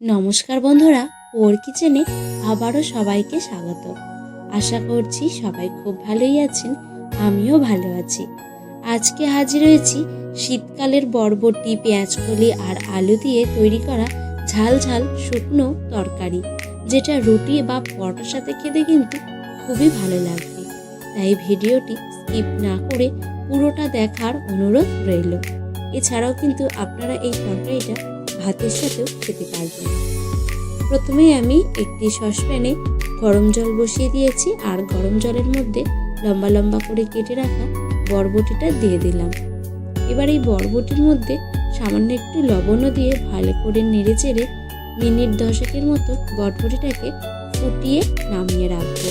নমস্কার বন্ধুরা, পোর কিচেনে আবারও সবাইকে স্বাগত। আশা করছি সবাই খুব ভালোই আছেন, আমিও ভালো আছি। আজকে হাজির হয়েছি শীতকালের বরবটি, পেঁয়াজকলি আর আলু দিয়ে তৈরি করা ঝাল ঝাল শুকনো তরকারি, যেটা রুটি বা পরোটার সাথে খেতে কিন্তু খুবই ভালো লাগবে। তাই ভিডিওটি স্কিপ না করে পুরোটা দেখার অনুরোধ রইল। এছাড়াও কিন্তু আপনারা এই তরকারিটা ভাতের সাথেও খেতে পারবেন। প্রথমে আমি একটি সসপ্যানে গরম জল বসিয়ে দিয়েছি আর গরম জলের মধ্যে লম্বা লম্বা করে কেটে রাখা বরবটিটা দিয়ে দিলাম। এবার এই বরবটির মধ্যে সামান্য একটু লবণও দিয়ে ভালো করে নেড়ে চেড়ে মিনিট 10 মতো বরবটিটাকে ফুটিয়ে নামিয়ে রাখবো।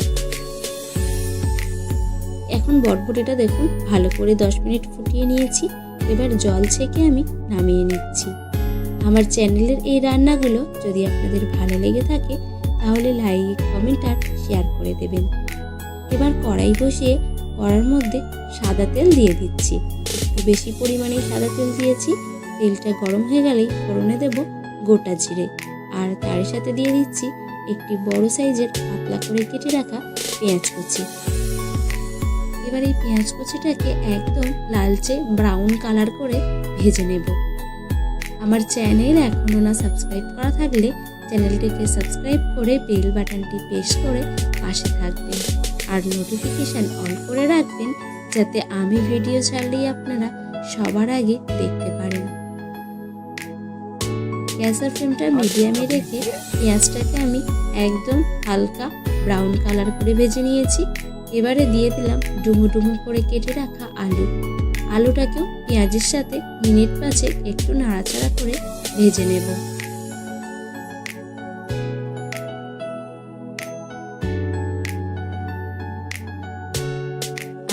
এখন বরবটিটা দেখুন ভালো করে 10 মিনিট ফুটিয়ে নিয়েছি। এবার জল ছেঁকে আমি নামিয়ে নিচ্ছি। আমার চ্যানেলের এই রান্নাগুলো যদি আপনাদের ভালো লেগে থাকে তাহলে লাইক, কমেন্ট আর শেয়ার করে দেবেন। এবার কড়াই বসিয়ে কড়ার মধ্যে সাদা তেল দিয়ে দিচ্ছি। একটু বেশি পরিমাণে সাদা তেল দিয়েছি। তেলটা গরম হয়ে গেলেই ফোড়নে দেব গোটা জিরে, আর তার সাথে দিয়ে দিচ্ছি একটি বড় সাইজের পাতলা করে কেটে রাখা পেঁয়াজ কুচি। এবার এই পেঁয়াজ কুচিটাকে একদম লালচে ব্রাউন কালার করে ভেজে নেব। আমার চ্যানেল এখনও না সাবস্ক্রাইব করা থাকলে চ্যানেলটিকে সাবস্ক্রাইব করে বেল বাটনটি প্রেস করে পাশে থাকবেন আর নোটিফিকেশান অন করে রাখবেন, যাতে আমি ভিডিও ছাড়লেই আপনারা সবার আগে দেখতে পারেন। গ্যাসের ফ্লেমটা মিডিয়ামে রেখে পেঁয়াজটাকে আমি একদম হালকা ব্রাউন কালার করে ভেজে নিয়েছি। এবারে দিয়ে দিলাম ডুমো ডুমো করে কেটে রাখা আলুটাকেও পেঁয়াজের সাথে মিনিট 5 একটু নাড়াচাড়া করে ভেজে নেব।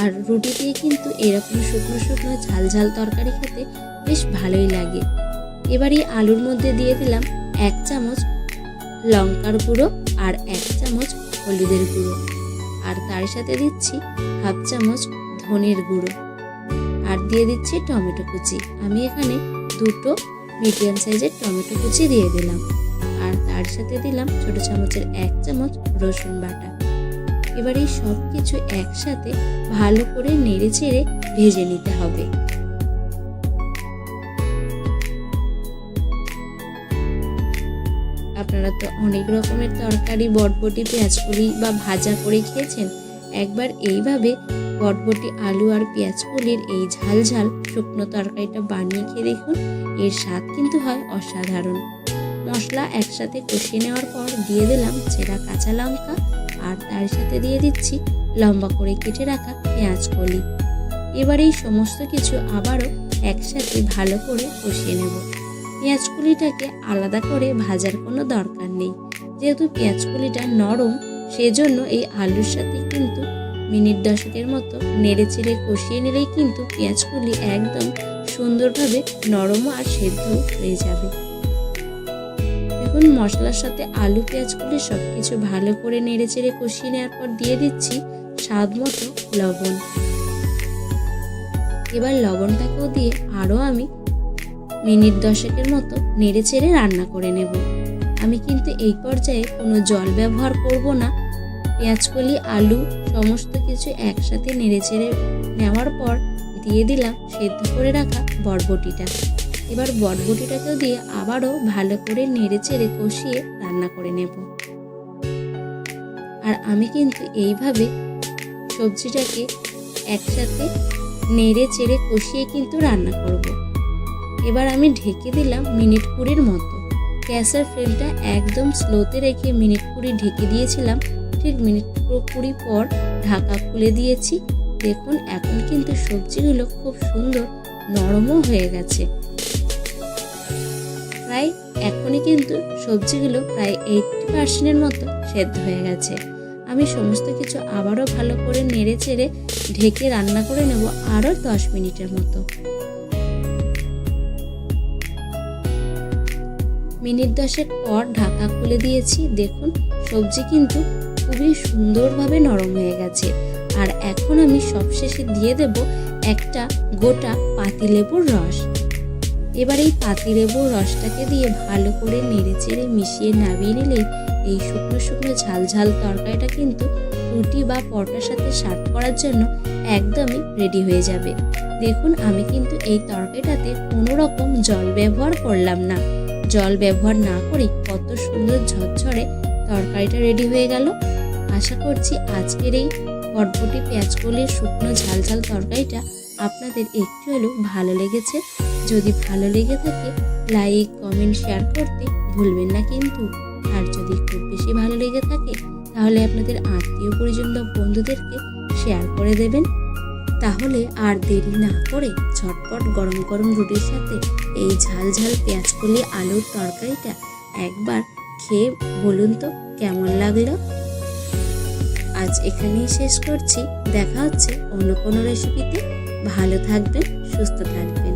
আর রুটি দিয়ে কিন্তু এরকম শুকনো শুকনো ঝাল ঝাল তরকারি খেতে বেশ ভালোই লাগে। এবার এই আলুর মধ্যে দিয়ে দিলাম 1 চামচ লঙ্কার গুঁড়ো আর 1 চামচ হলুদের গুঁড়ো, আর তার সাথে দিচ্ছি 1/2 চামচ ধনের গুঁড়ো, আর দিয়ে দিচ্ছি টমেটো কুচি। আমি এখানে 2টো মিডিয়াম সাইজের টমেটো কুচি দিয়ে দিলাম, আর তার সাথে দিলাম ছোট চামচের 1 চামচ রসুন বাটা। এবার এই সব কিছু একসাথে ভালো করে নেড়ে চেড়ে ভেজে নিতে হবে। আপনারা তো অনেক রকমের তরকারি বরবটি, পেঁয়াজকলি বা ভাজা করে খেয়েছেন। একবার এইভাবে বরবটি, আলু আর পেঁয়াজকলির এই ঝাল ঝাল শুকনো তরকারিটা বানিয়ে খেয়ে দেখুন, এর স্বাদ কিন্তু হয় অসাধারণ। মশলা একসাথে কষিয়ে নেওয়ার পর দিয়ে দিলাম চেরা কাঁচা লঙ্কা, আর তার সাথে দিয়ে দিচ্ছি লম্বা করে কেটে রাখা পেঁয়াজকলি। এবার এই সমস্ত কিছু আবারও একসাথে ভালো করে কষিয়ে নেব। পেঁয়াজকলিটাকে আলাদা করে ভাজার কোনো দরকার নেই, যেহেতু পেঁয়াজকলিটা নরম, সেজন্য এই আলুর সাথে কিন্তু মিনিট 10 মতো নেড়ে চেড়ে কষিয়ে নিলেই কিন্তু পেঁয়াজকলি একদম সুন্দরভাবে নরম আর সেদ্ধ হয়ে যাবে। এখন মশলার সাথে আলু, পেঁয়াজকলি সব কিছু ভালো করে নেড়ে চেড়ে কষিয়ে নেওয়ার পর দিয়ে দিচ্ছি স্বাদ মতো লবণ। এবার লবণটাকেও দিয়ে আরও আমি মিনিট 10 মতো নেড়ে চেড়ে রান্না করে নেব। আমি কিন্তু এই পর্যায়ে কোনো জল ব্যবহার করব না। পেঁয়াজকলি, আলু সমস্ত কিছু একসাথে নেড়ে চেড়ে নেওয়ার পর দিয়ে দিলাম সেদ্ধ করে রাখা বরবটিটা। এবার বরবটিটাকেও দিয়ে আবারও ভালো করে নেড়ে চেড়ে কষিয়ে রান্না করে নেব। আর আমি কিন্তু এইভাবে সবজিটাকে একসাথে নেড়ে চেড়ে কষিয়ে কিন্তু রান্না করব। এবার আমি ঢেকে দিলাম মিনিট 20 মতো। গ্যাসের ফ্লেমটা একদম স্লোতে রেখে মিনিট 20 ঢেকে দিয়েছিলাম। ঠিক মিনিট 20 পর ঢাকা খুলে দিয়েছি। দেখুন এখন কিন্তু সবজিগুলো খুব সুন্দর নরমও হয়ে গেছে। প্রায় এখনই কিন্তু সবজিগুলো প্রায় 80% মতো সেদ্ধ হয়ে গেছে। আমি সমস্ত কিছু আবারও ভালো করে নেড়ে চেড়ে ঢেকে রান্না করে নেব আরও 10 মিনিটের মতো। মিনিট 10 পর ঢাকা খুলে দিয়েছি। দেখুন সবজি কিন্তু খুবই সুন্দরভাবে নরম হয়ে গেছে। আর এখন আমি সবশেষে দিয়ে দেব একটা গোটা পাতিলেবুর রস। এবার এই পাতিলেবুর রসটাকে দিয়ে ভালো করে নেড়েচেড়ে মিশিয়ে নামিয়ে নিলেই এই শুকনো শুকনো ঝাল ঝাল তরকারিটা কিন্তু রুটি বা পরোটার সাথে সার্ভ করার জন্য একদমই রেডি হয়ে যাবে। দেখুন আমি কিন্তু এই তরকারিটাতে কোনো রকম জল ব্যবহার করলাম না। জল ব্যবহার না করে কত সুন্দর ঝরঝরে তরকারিটা রেডি হয়ে গেল। আশা করছি আজকের এই বটবটি পেঁয়াজকলির শুকনো ঝাল ঝাল তরকারিটা আপনাদের একটু হলেও ভালো লেগেছে। যদি ভালো লেগে থাকে লাইক কমেন্ট শেয়ার করতে ভুলবেন না কিন্তু। আর যদি খুব বেশি ভালো লেগে থাকে তাহলে আপনাদের আত্মীয় পরিজন বা বন্ধুদেরকে শেয়ার করে দেবেন। তাহলে আর দেরি না করে ঝটপট গরম গরম রুটির সাথে এই ঝাল ঝাল পেঁয়াজকলি আলুর তরকারিটা একবার খেয়ে বলুন তো কেমন লাগলো। আজ এখানেই শেষ করছি। দেখা হচ্ছে অন্য কোনো রেসিপিতে। ভালো থাকবেন, সুস্থ থাকবেন।